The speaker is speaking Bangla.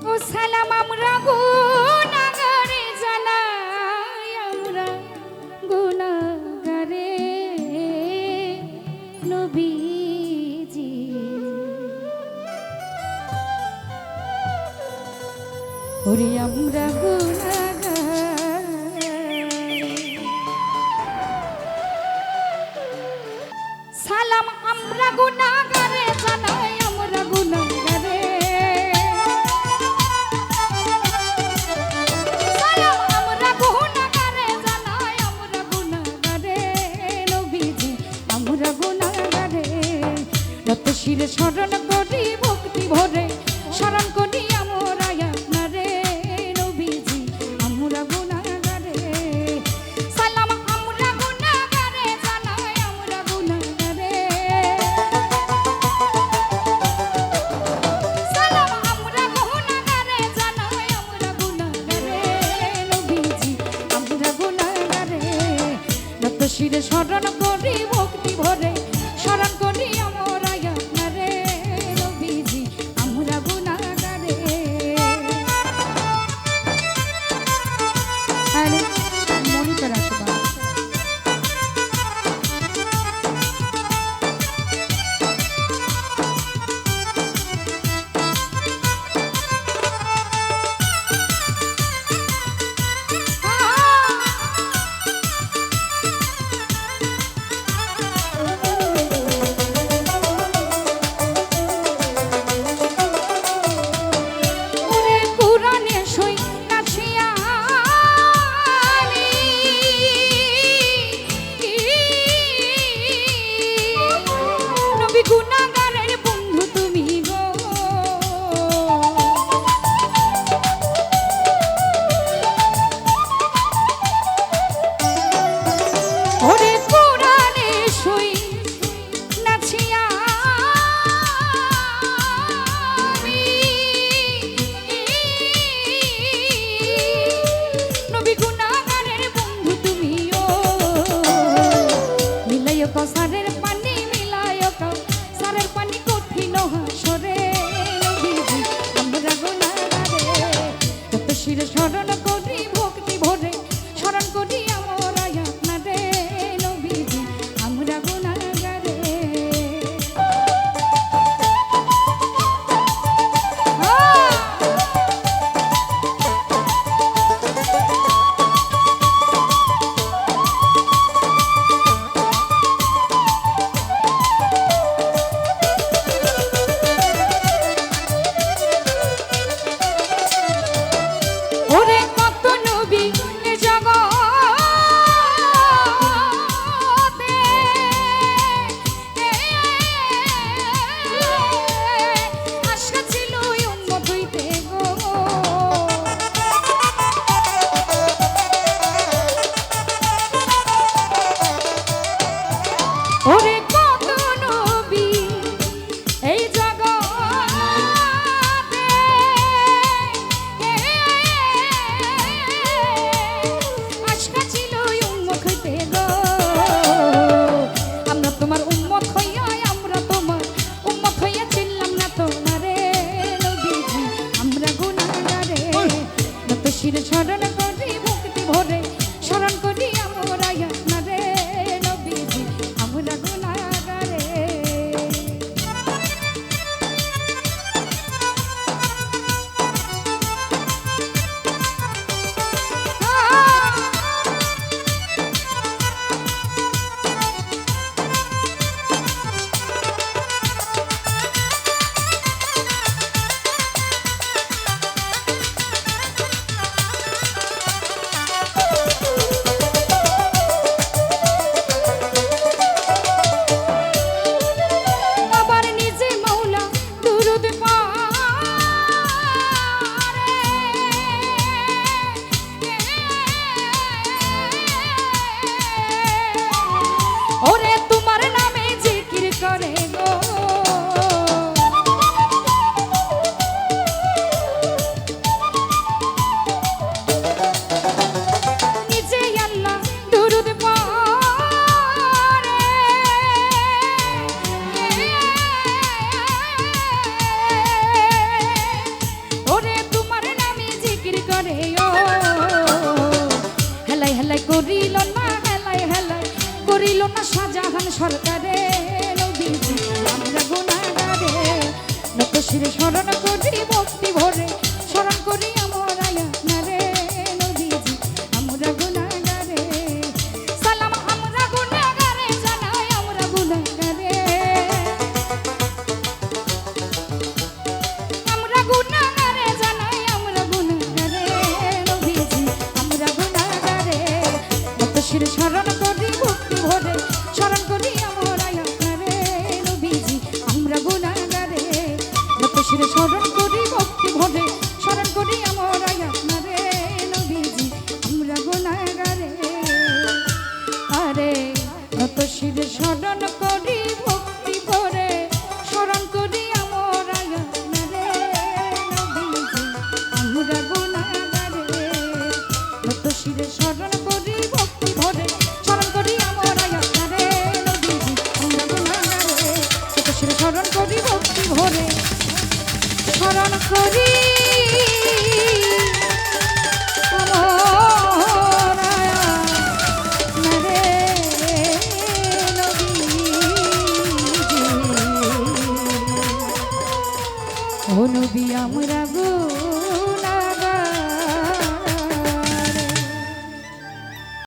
ও সালাম আমরা গুনাহগারে জানাই আমরা গুনাহগারে নবীজি ওরে আমরা সালাম আমরা গুনাহগারে জানাই আমরা গুনাহগারে সালাম আমরা গুনাহগারে জানাই আমরা গুনাহগারে নবীজি আমরা গুনাহগারে রত শিরে স্মরণ করি ভক্তি ভরে স্মরণ করি আমরা আপনারে নবীজি আমরা গুনাহগারে সালাম আমরা গুনাহগারে জানাই আমরা গুনাহগারে সালাম আমরা গুনাহগারে জানাই আমরা গুনাহগারে নবীজি আমরা গুনাহগারে রত শিরে স্মরণ করি ভক্তি ভরে স্মরণ করি আমরা আপনারে সরকারে নবীজি আমরা গুনাহগারে নত শিরে স্মরণ করি ভক্তি ভরে স্মরণ করি আমার আপনারে নবীজি আমরা গুনাহগারে সালাম আমরা গুনাহগারে জানাই আমরা গুনাহগারে আমরা গুনাহগারে জানাই আমরা গুনাহগারে নবীজি আমরা গুনাহগারে নত শিরে স্মরণ করি ভক্তি ভরে স্মরণ করি আমার আপনারে নবীজি আমরা গুনাহগারে নত শিরে স্মরণ করি ভক্তি ভরে স্মরণ করি আমার আপনারে নবীজি আমরা গুনাহগারে আরে নত শিরে স্মরণ করি ভক্তি ভরে স্মরণ করি আমার আপনারে নবীজি আমরা গুনাহগারে নত শিরে স্মরণ করি ভক্তি ভরে স্মরণ করি আমার আপনারে নবীজি আমরা গুনাহগারে নত শিরে স্মরণ করি ভক্তি ভরে স্মরণ করি আমার আপনারে নবীজি ও নবী আমরা